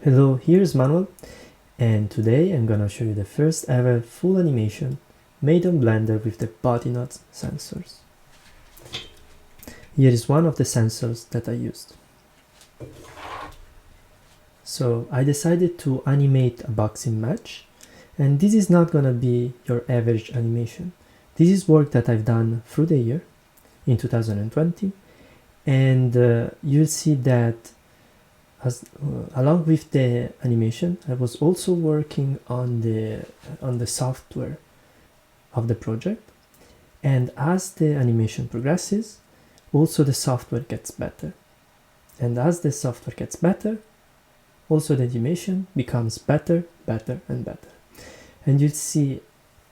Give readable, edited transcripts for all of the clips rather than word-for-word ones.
Hello, here's Manuel, and today I'm gonna show you the first ever full animation made on Blender with the Bodynodes sensors. Here is one of the sensors that I used. So I decided to animate a boxing match, and this is not gonna be your average animation. This is work that I've done through the year in 2020, and you'll see that along with the animation, I was also working on the software of the project, and as the animation progresses, also the software gets better, and as the software gets better, also the animation becomes better and better, and you'll see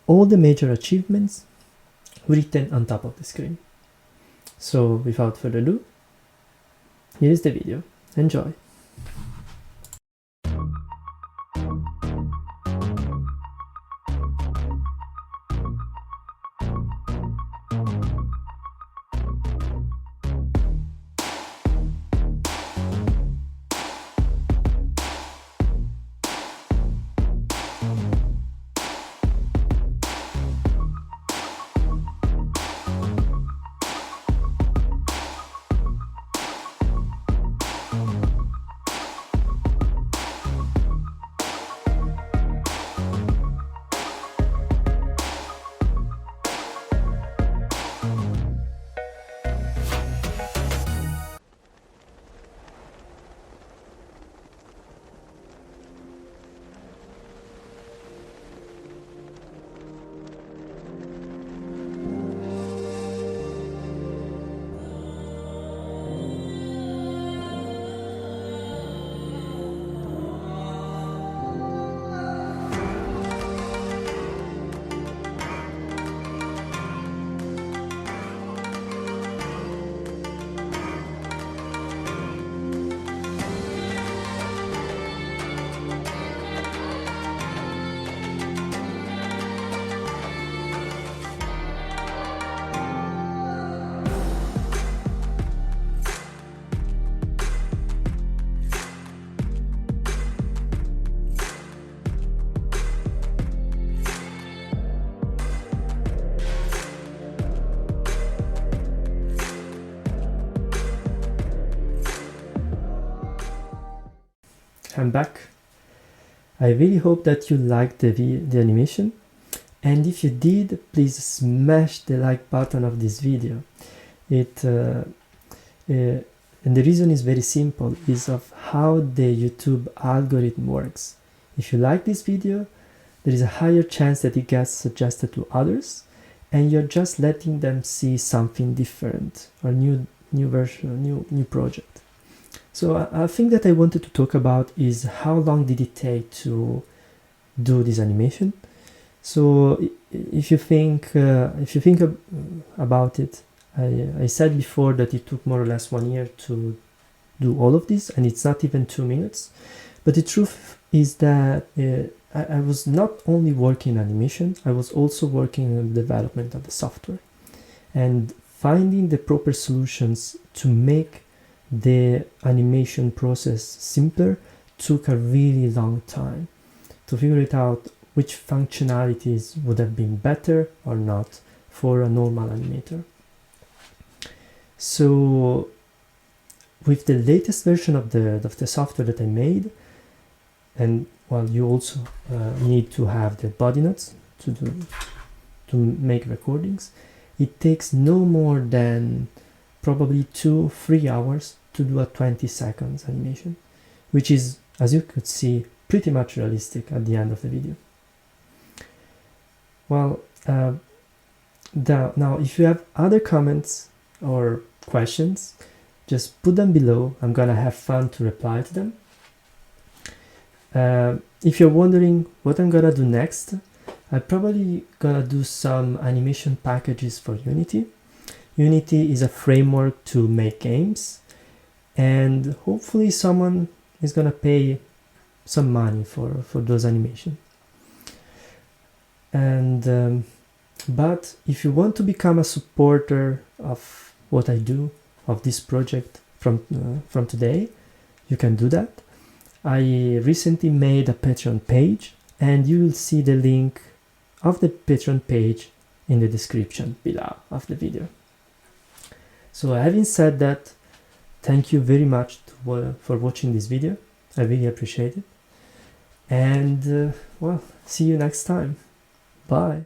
all the major achievements written on top of the screen. So without further ado, here is the video. Enjoy. I'm back. I really hope that you liked the animation, and if you did, please smash the like button of this video. And the reason is very simple, is of how the YouTube algorithm works. If you like this video, there is a higher chance that it gets suggested to others, and you're just letting them see something different, or new version, new project. So a thing that I wanted to talk about is how long did it take to do this animation. So if you think about it, I said before that it took more or less 1 year to do all of this, and it's not even 2 minutes. But the truth is that I was not only working in animation, I was also working on the development of the software, and finding the proper solutions to make the animation process simpler took a really long time to figure it out which functionalities would have been better or not for a normal animator. So with the latest version of the software that I made, and well, you also need to have the Bodynodes to make recordings, it takes no more than probably 2-3 hours to do a 20 seconds animation, which is, as you could see, pretty much realistic at the end of the video. Well, now if you have other comments or questions, just put them below. I'm gonna have fun to reply to them. If you're wondering what I'm gonna do next, I'm probably gonna do some animation packages for Unity. Unity is a framework to make games, and hopefully someone is gonna pay some money for those animations. And but if you want to become a supporter of what I do, of this project from today, you can do that. I recently made a Patreon page, and you will see the link of the Patreon page in the description below of the video. So having said that, thank you very much for watching this video. I really appreciate it. And well, see you next time. Bye.